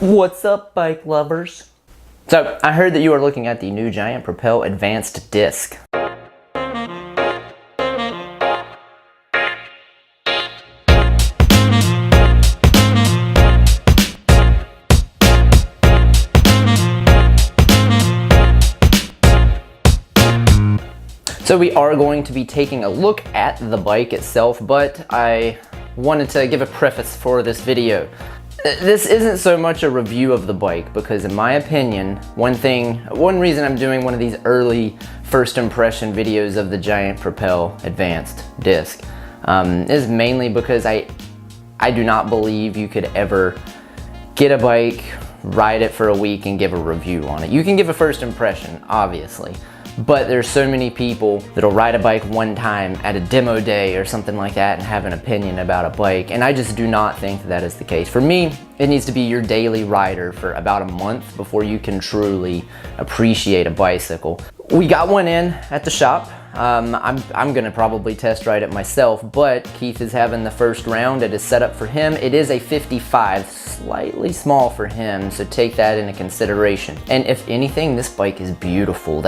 What's up, bike lovers? So, I heard that you are looking at the new Giant Propel Advanced Disc. So we are going to be taking a look at the bike itself, but I wanted to give a preface for this video. This isn't so much a review of the bike because in my opinion, one reason I'm doing one of these early first impression videos of the Giant Propel Advanced Disc is mainly because I do not believe you could ever get a bike, ride it for a week and give a review on it. You can give a first impression, obviously. But there's so many people that'll ride a bike one time at a demo day or something like that and have an opinion about a bike, and I just do not think that is the case. For me, it needs to be your daily rider for about a month before you can truly appreciate a bicycle. We got one in at the shop. I'm gonna probably test ride it myself, but Keith is having the first round. It is set up for him. It is a 55, slightly small for him, so take that into consideration. And if anything, this bike is beautiful.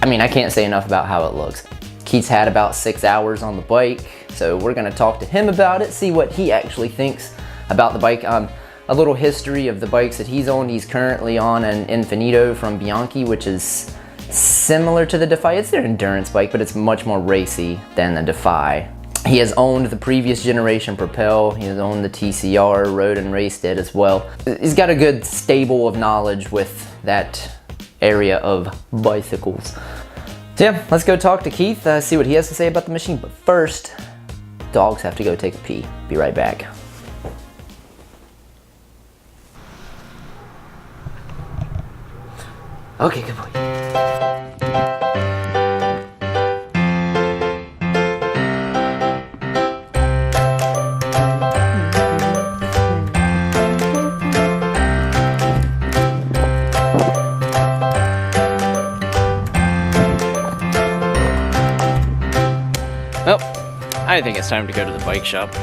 I can't say enough about how it looks. Keith's had about 6 hours on the bike, so we're gonna talk to him about it, see what he actually thinks about the bike. A little history of the bikes that he's on. He's currently on an Infinito from Bianchi, which is similar to the Defy. It's their endurance bike, but it's much more racy than the Defy. He has owned the previous generation Propel. He has owned the TCR, rode and raced it as well. He's got a good stable of knowledge with that area of bicycles. So yeah, let's go talk to Keith, see what he has to say about the machine. But first, dogs have to go take a pee. Be right back. Okay, good boy. Well, I think it's time to go to the bike shop.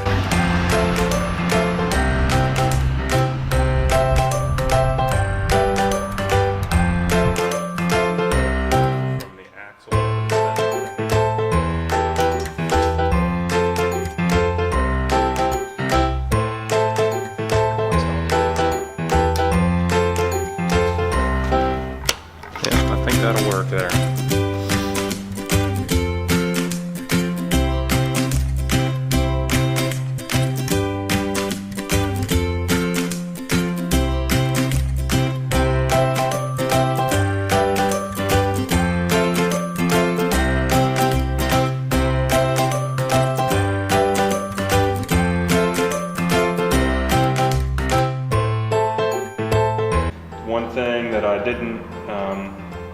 Yeah, I think that'll work there. One thing that I didn't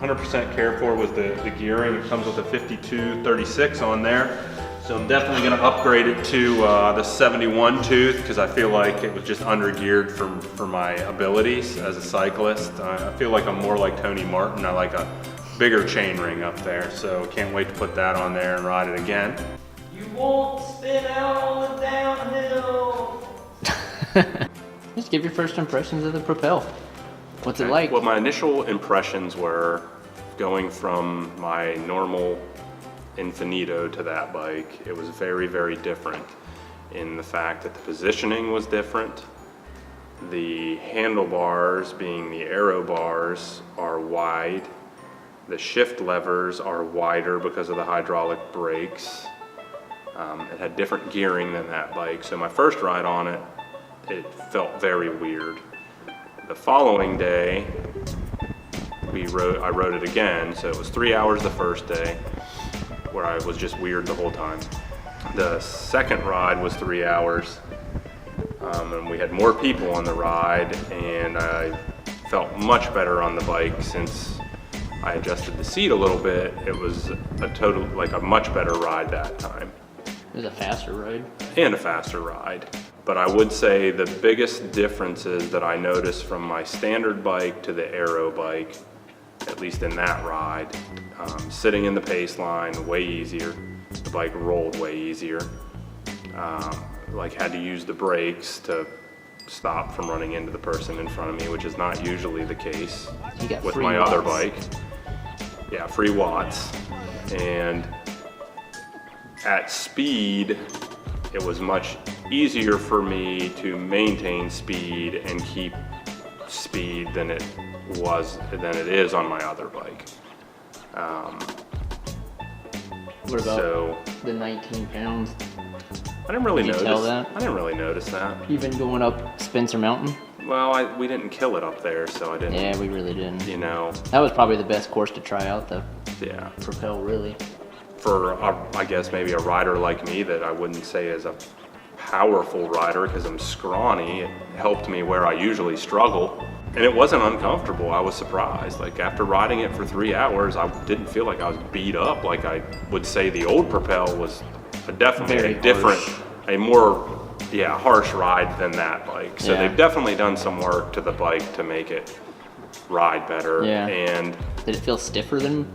100% care for was the gearing. It comes with a 5236 on there. So I'm definitely gonna upgrade it to the 71 tooth because I feel like it was just under geared for my abilities as a cyclist. I feel like I'm more like Tony Martin. I like a bigger chain ring up there. So can't wait to put that on there and ride it again. You won't spin out on the downhill. Just give your first impressions of the Propel. What's it like? Well, my initial impressions were going from my normal Infinito to that bike. It was very, very different in the fact that the positioning was different. The handlebars, being the aero bars, are wide. The shift levers are wider because of the hydraulic brakes. It had different gearing than that bike. So my first ride on it, it felt very weird. The following day, I rode it again, so it was 3 hours the first day, where I was just weird the whole time. The second ride was 3 hours, and we had more people on the ride, and I felt much better on the bike since I adjusted the seat a little bit. It was a much better ride that time. It was a faster ride. And a faster ride. But I would say the biggest differences that I noticed from my standard bike to the aero bike, at least in that ride, sitting in the pace line, way easier. The bike rolled way easier. Like had to use the brakes to stop from running into the person in front of me, which is not usually the case You got with free my watts. other bike. Yeah, free watts. And at speed, it was much easier for me to maintain speed and keep speed than it is on my other bike. What about So the 19 pounds? I didn't really Did you notice. tell that? I didn't really notice that. Even going up Spencer Mountain? Well, we didn't kill it up there, so I didn't. Yeah, we really didn't. You know. That was probably the best course to try out, though. Yeah. Propel, really. For I guess maybe a rider like me that I wouldn't say is a powerful rider because I'm scrawny, it helped me where I usually struggle. And it wasn't uncomfortable. I was surprised. Like after riding it for 3 hours, I didn't feel like I was beat up. Like I would say the old Propel was definitely Very a different, harsh. a more, harsh ride than that bike. So Yeah. they've definitely done some work to the bike to make it ride better. Yeah. And Did it feel stiffer than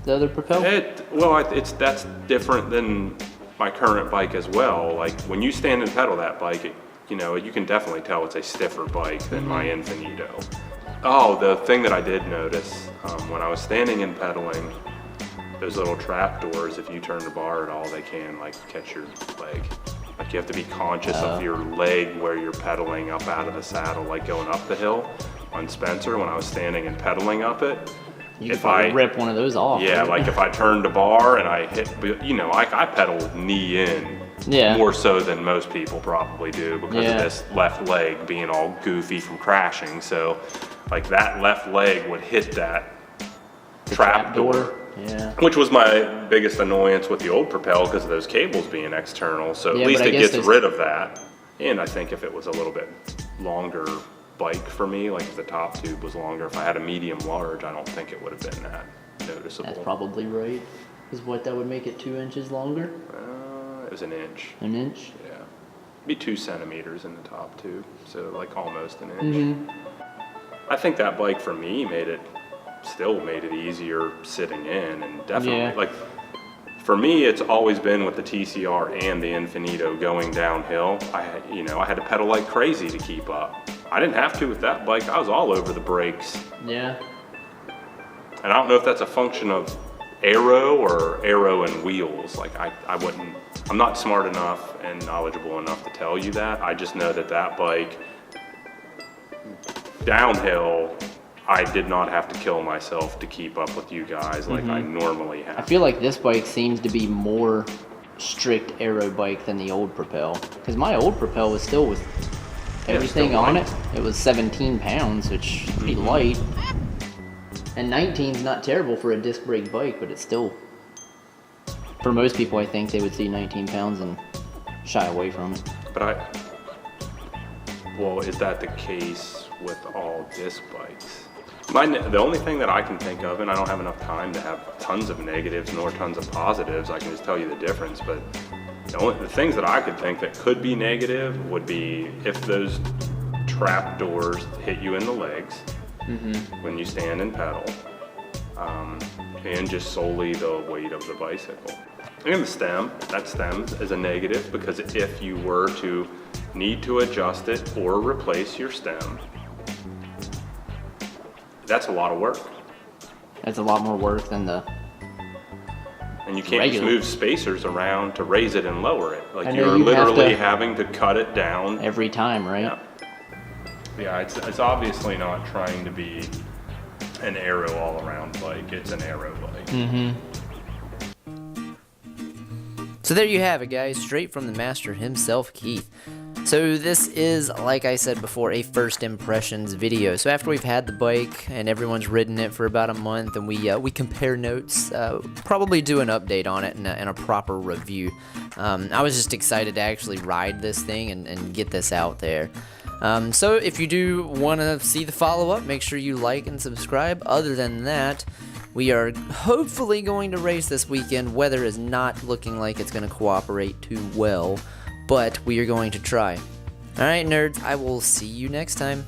the other Propel? that's different than my current bike as well. Like when you stand and pedal that bike, you can definitely tell it's a stiffer bike than my Infinito. Oh, the thing that I did notice when I was standing and pedaling, those little trap doors, if you turn the bar at all, they can like catch your leg. Like you have to be conscious of your leg where you're pedaling up out of the saddle, like going up the hill. On Spencer, when I was standing and pedaling up it, You could probably rip one of those off. yeah, right? like if I turned the bar and I hit, I pedal knee in. Yeah. More so than most people probably do because Yeah. of this left leg being all goofy from crashing. So like that left leg would hit that trap door. Yeah. Which was my biggest annoyance with the old Propel because of those cables being external. So Yeah, at least but I it guess gets rid of that. And I think if it was a little bit longer bike for me, like if the top tube was longer, if I had a medium large, I don't think it would have been that noticeable. That's probably right. Is what that would make it 2 inches longer? It was an inch. An inch? Yeah. Be 2 centimeters in the top tube, so like almost an inch. Mm-hmm. I think that bike for me still made it easier sitting in, and definitely Yeah. like for me it's always been with the TCR and the Infinito going downhill. I had to pedal like crazy to keep up. I didn't have to with that bike. I was all over the brakes. Yeah. And I don't know if that's a function of aero or aero and wheels. Like I'm not smart enough and knowledgeable enough to tell you that. I just know that bike downhill, I did not have to kill myself to keep up with you guys like I normally have. I feel like this bike seems to be more strict aero bike than the old Propel. Because my old Propel was still with everything still on light. it. It was 17 pounds, which is pretty light. And 19's not terrible for a disc brake bike, but it's still, for most people, I think they would see 19 pounds and shy away from it. But well, is that the case with all disc bikes? The only thing that I can think of, and I don't have enough time to have tons of negatives nor tons of positives, I can just tell you the difference, but the things that I could think that could be negative would be if those trap doors hit you in the legs when you stand and pedal, and just solely the weight of the bicycle. And that stem is a negative because if you were to need to adjust it or replace your stem, that's a lot of work. That's a lot more work than the... And you can't Regular. just move spacers around to raise it and lower it. Like I know you're you have literally to- having to cut it down. every time, right? Yeah. Yeah, it's obviously not trying to be an aero all-around bike. It's an aero bike. So there you have it, guys, straight from the master himself, Keith. So this is, like I said before, a first impressions video. So after we've had the bike and everyone's ridden it for about a month and we compare notes, probably do an update on it and a proper review. I was just excited to actually ride this thing and get this out there. So if you do want to see the follow-up, make sure you like and subscribe. Other than that, we are hopefully going to race this weekend. Weather is not looking like it's going to cooperate too well, but we are going to try. Alright, nerds, I will see you next time.